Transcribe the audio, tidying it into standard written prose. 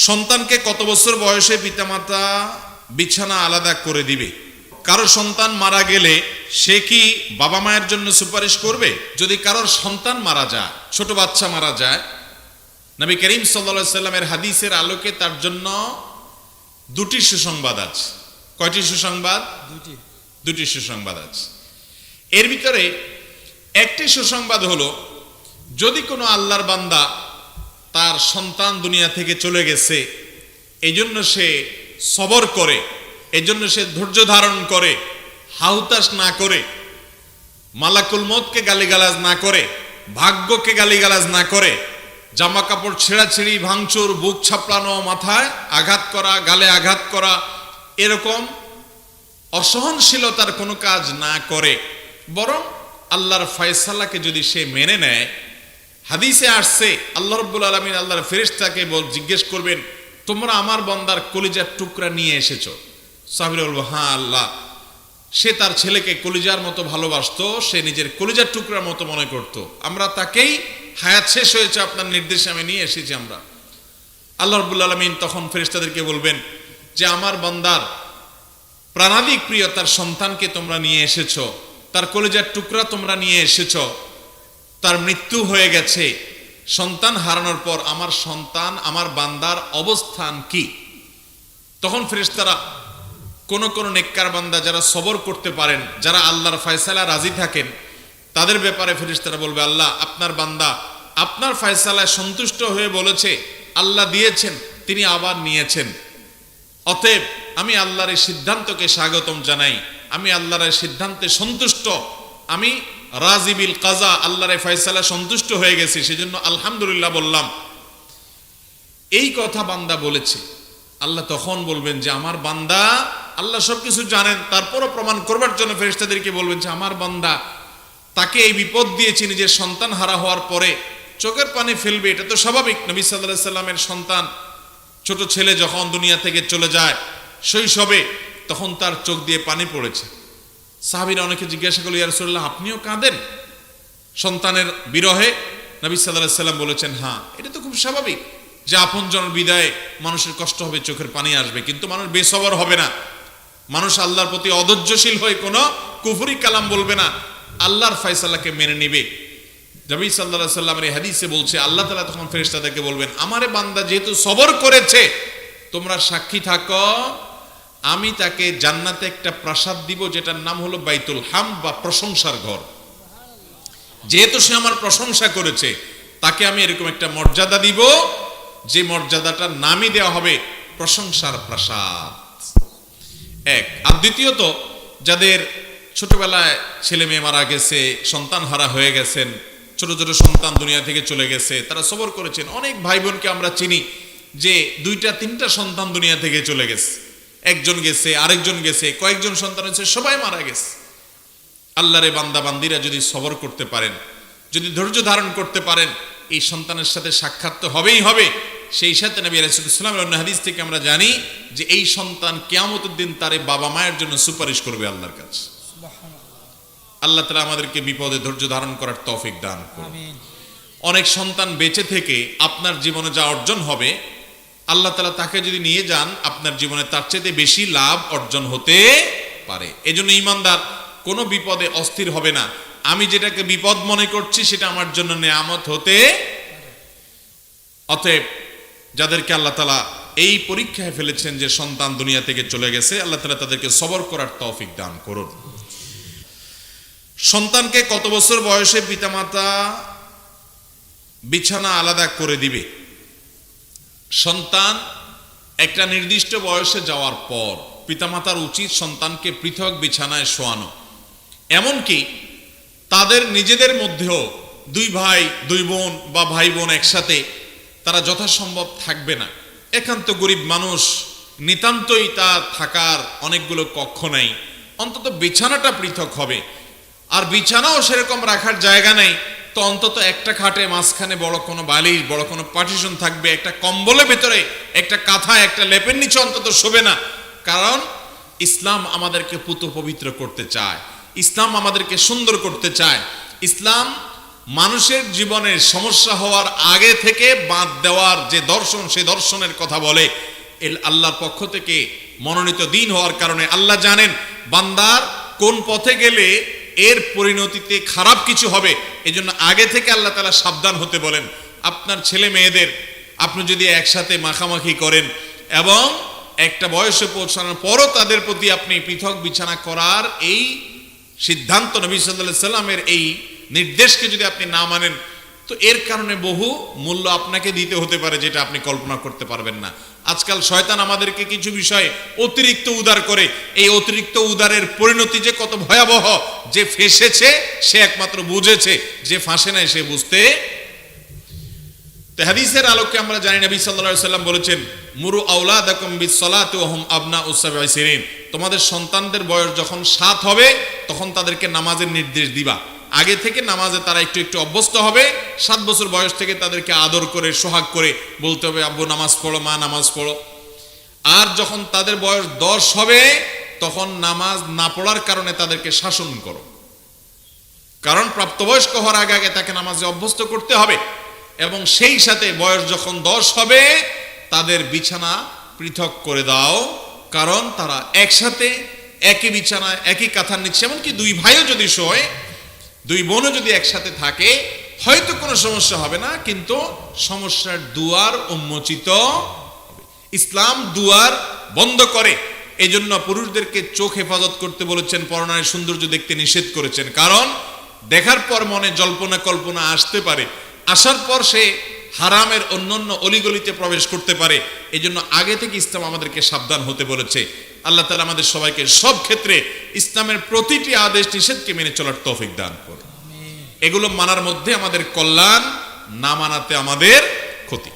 সন্তানকে কত বছর বয়সে পিতামাতা বিছানা আলাদা করে দিবে? কারো সন্তান মারা গেলে সে কি বাবা মায়ের জন্য সুপারিশ করবে? যদি কারোর সন্তান মারা যায়, ছোট বাচ্চা মারা যায়, নবী করিম সাল্লাল্লাহু আলাইহি সাল্লামের হাদিসের আলোকে তার জন্য দুটি সুসংবাদ আছে। কয়টি সুসংবাদ? দুটি সুসংবাদ আছে। এর ভিতরে একটি সুসংবাদ হলো, যদি কোনো আল্লাহর বান্দা তার সন্তান দুনিয়া থেকে চলে গেছে, এই জন্য সে সবর করে, এই জন্য সে ধৈর্য ধারণ করে, হাহুতাশ না করে, মালাকুল মউতকে গালিগালাজ না করে, ভাগ্যকে গালিগালাজ না করে, জামা কাপড় ছেঁড়াছিঁড়ি, ভাঙচুর, বুক ছাপড়ানো, মাথায় আঘাত করা, গালে আঘাত করা, এরকম অসহনশীলতার কোনো কাজ না করে, বরং আল্লাহর ফয়সালাকে যদি সে মেনে নেয়, হাদিসে আসছে আল্লাহ রাব্বুল আলামিন আল্লাহর ফেরেশতাকে জিজ্ঞেস করবেন, তোমরা আমার বান্দার কলিজার টুকরা নিয়ে এসেছো? সাহাবীরা বলবে, হ্যাঁ আল্লাহ। সে তার ছেলেকে কলিজার মতো ভালোবাসতো, সে নিজের কলিজার টুকরার মতো মনে করত। আমরা তাকেই, হায়াত শেষ হয়েছে আপনার নির্দেশে আমি নিয়ে এসেছি আমরা। আল্লাহ রাব্বুল আলামিন তখন ফেরেশতাদেরকে বলবেন যে আমার বান্দার প্রাণাধিক প্রিয় তার সন্তানকে তোমরা নিয়ে এসেছো, তার কলিজার টুকরা তোমরা নিয়ে এসেছো, তার মৃত্যু হয়ে গেছে। সন্তান হারানোর পর আমার সন্তান, আমার বান্দার অবস্থান কি? তখন ফেরেশতারা কোন নেককার বান্দা যারা সবর করতে পারেন, যারা আল্লাহর ফয়সালা রাজি থাকেন, তাদের ব্যাপারে ফেরেশতারা বলবে, আল্লাহ আপনার বান্দা আপনার ফয়সালায় সন্তুষ্ট হয়ে বলেছে, আল্লাহ দিয়েছেন, তিনি আবার নিয়েছেন, অতএব আমি আল্লাহর এই সিদ্ধান্তকে স্বাগতম জানাই, আমি আল্লাহর এই সিদ্ধান্তে সন্তুষ্ট, আমি রাজি বিল কাজা, আল্লাহর এই ফয়সালা সন্তুষ্ট হয়ে গেছি, সেজন্য আলহামদুলিল্লাহ বললাম। এই কথা বান্দা বলেছে, আল্লাহ তখন বলবেন যে আমার বান্দা, আল্লাহ সবকিছু জানেন, তারপরও প্রমাণ করবার জন্য ফেরেশতাদেরকে বলবেন যে আমার বান্দা, তাকে এই বিপদ দিয়েছি, নিজের সন্তান হারা হওয়ার পরে চোখের পানি ফেলবে, এটা তো স্বাভাবিক। নবী সাল্লাল্লাহু আলাইহি সাল্লামের সন্তান, ছোট ছেলে যখন দুনিয়া থেকে চলে যায় শৈশবে, তখন তার চোখ দিয়ে পানি পড়েছে। সাহাবীরা অনেকে জিজ্ঞাসা করল, ইয়া রাসূলুল্লাহ আপনিও কাঁদেন সন্তানের বিরহে? নবী সাল্লাল্লাহু আলাইহি সাল্লাম বলেছেন, হ্যাঁ, এটা তো খুব স্বাভাবিক যে আপনজনের বিদায়ে মানুষের কষ্ট হবে, চোখের পানি আসবে, কিন্তু মানুষ বেসবর হবে না, মানুষ আল্লাহর প্রতি অধৈর্যশীল হয়ে কোনো কুফরি কালাম বলবে না, আল্লাহর ফয়সালাকে মেনে নিবে। নবী সাল্লাল্লাহু আলাইহি সাল্লামের এই হাদিসে বলছে, আল্লাহ তাআলা তখন ফেরেশতাদেরকে বলবেন, আমারে বান্দা যেহেতু সবর করেছে, তোমরা সাক্ষী থাকো, আমি তাকে জান্নাতে একটা প্রাসাদ দিব, যেটার নাম হলো বাইতুল হামদ বা প্রশংসার ঘর। যেহেতু সে আমার প্রশংসা করেছে, তাকে আমি এরকম একটা মর্যাদা দিব, যে মর্যাদাটার নামই দেওয়া হবে প্রশংসার প্রাসাদ। এক। আর দ্বিতীয়ত, যাদের ছোটবেলায় ছেলে মেয়ে মারা গেছে, সন্তান হারা হয়ে গেছেন, ছোট ছোট সন্তান দুনিয়া থেকে চলে গেছে, তারা সবর করেছেন। অনেক ভাই বোনকে আমরা চিনি যে 2টা-3টা সন্তান দুনিয়া থেকে চলে গেছে, একজন গেছে, আরেকজন গেছে, কয়েকজন সন্তান হয়েছে, সবাই মারা গেছে। আল্লাহরে বান্দা বান্দিরা যদি সবর করতে পারেন, যদি ধৈর্য ধারণ করতে পারেন, এই সন্তানের সাথে সাক্ষাৎ তো হবেই হবে। সেই সাথে নবী রাসূলুল্লাহ সাল্লাল্লাহু আলাইহি ওয়াসাল্লামের হাদিস থেকে আমরা জানি যে এই সন্তান কিয়ামতের দিন তার বাবা মায়ের জন্য সুপারিশ করবে আল্লাহর কাছে। আল্লাহ তাআলা আমাদেরকে বিপদে ধৈর্য ধারণ করার তৌফিক দান করুন। অনেক সন্তান বেঁচে থেকে আপনার জীবনে যা অর্জন হবে, আল্লাহ তাআলা তাকে যদি নিয়ে যান, আপনার জীবনে তার চেয়ে বেশি লাভ অর্জন হতে পারে। এজন্য ঈমানদার কোনো বিপদে অস্থির হবে না। আমি যেটাকে বিপদ মনে করছি সেটা আমার জন্য নেয়ামত হতে। অতএব যাদেরকে আল্লাহ তাআলা এই পরীক্ষায় ফেলেছেন যে সন্তান দুনিয়া থেকে চলে গেছে, আল্লাহ তাআলা তাদেরকে সবর করার তৌফিক দান করুন। সন্তানকে কত বছর বয়সে পিতামাতা বিছানা আলাদা করে দিবে? সন্তান একটা নির্দিষ্ট বয়সে যাওয়ার পর পিতামাতার উচিত সন্তানকে পৃথক বিছানায় শোয়ানো। এমনকি তাদের নিজেদের মধ্যেও 2 ভাই 2 বোন বা ভাই বোন একসাথে তারা যথাসম্ভব থাকবে না। একান্ত গরিব মানুষ, নিতান্তই তার থাকার অনেকগুলো কক্ষ নাই, অন্তত বিছানাটা পৃথক হবে। আর বিছানাও সেরকম রাখার জায়গা নেই, তো অন্তত একটা খাটে মাঝখানে বড় কোনো বালিশ, বড় কোনো পার্টিশন থাকবে, একটা কম্বলের ভেতরে একটা কাঁথা, একটা লেপের নিচে অন্তত শোবে না। কারণ ইসলাম আমাদেরকে পুত পবিত্র করতে চায়, ইসলাম আমাদেরকে সুন্দর করতে চায়। ইসলাম মানুষের জীবনের সমস্যা হওয়ার আগে থেকে বাদ দেওয়ার যে দর্শন, সেই দর্শনের কথা বলে। আল্লাহর পক্ষ থেকে মনোনীত দিন হওয়ার কারণে আল্লাহ জানেন বান্দার কোন পথে গেলে এর পরিণতিতে খারাপ কিছু হবে, এজন্য আগে থেকে আল্লাহ তাআলা সাবধান হতে বলেন। আপনার ছেলে মেয়েদের আপনি যদি একসাথে মাখামাখি করেন এবং একটা বয়সে পৌঁছানোর পরও তাদের প্রতি আপনি পৃথক বিছানা করার এই সিদ্ধান্ত, নবী সাল্লাল্লাহু আলাইহি সাল্লামের এই নির্দেশকে যদি আপনি না মানেন, তো এর কারণে বহু মূল্য আপনাকে দিতে হতে পারে, যেটা আপনি কল্পনা করতে পারবেন না। আজকাল শয়তান আমাদেরকে কিছু বিষয়ে অতিরিক্ত উদার করে। এই অতিরিক্ত উদারের পরিণতি যে কত ভয়াবহ, যে ফেঁসেছে সে একমাত্র বুঝেছে, যে ফাঁসে নাই সে বুঝতে। তো হাদিসের আলোকে আমরা জানি নবী সাল্লাল্লাহু আলাইহি সাল্লাম বলেছেন, মুরু আওলাদাকুম বিসসালাতি ওয়া হুম আবনাউ সাবঈ সিনিন, তোমাদের সন্তানদের বয়স যখন 7 হবে তখন তাদেরকে নামাজের নির্দেশ দিবা। আগে থেকে নামাজে তারা একটু একটু অভ্যস্ত হবে। 7 বছর বয়স থেকে তাদেরকে আদর করে সোহাগ করে বলতে হবে, আব্বু নামাজ পড়ো, মা নামাজ পড়ো। আর যখন তাদের বয়স 10 হবে তখন নামাজ না পড়ার কারণে তাদেরকে শাসন করো, কারণ প্রাপ্তবয়স্ক হওয়ার আগে আগে তাকে নামাজে অভ্যস্ত করতে হবে। এবং সেই সাথে বয়স যখন 10 হবে তাদের বিছানা পৃথক করে দাও, কারণ তারা একসাথে একই বিছানায় একই কাঁথার নিচে, এমনকি 2 ভাইও যদি শোয়, 2 বোনও যদি একসাথে থাকে, হয়তো কোনো সমস্যা হবে না, কিন্তু সমস্যার দুয়ার উন্মোচিত হবে। ইসলাম দুয়ার বন্ধ করে। এই জন্য পুরুষদেরকে চোখ হেফাজত করতে বলেছেন, পরনারীর সৌন্দর্য দেখতে নিষেধ করেছেন, কারণ দেখার পর মনে জল্পনা কল্পনা আসতে পারে, আসার পর সে হারামের অন্যান্য অলিগলিতে প্রবেশ করতে পারে। এই জন্য আগে থেকে ইসলাম আমাদেরকে সাবধান হতে বলেছে। আল্লাহ তাআলা আমাদের সবাইকে সব ক্ষেত্রে ইসলামের প্রতিটি আদেশ নিষেধকে মেনে চলার তৌফিক দান করুন। এগুলো মানার মধ্যে আমাদের কল্যাণ, না মানাতে আমাদের ক্ষতি।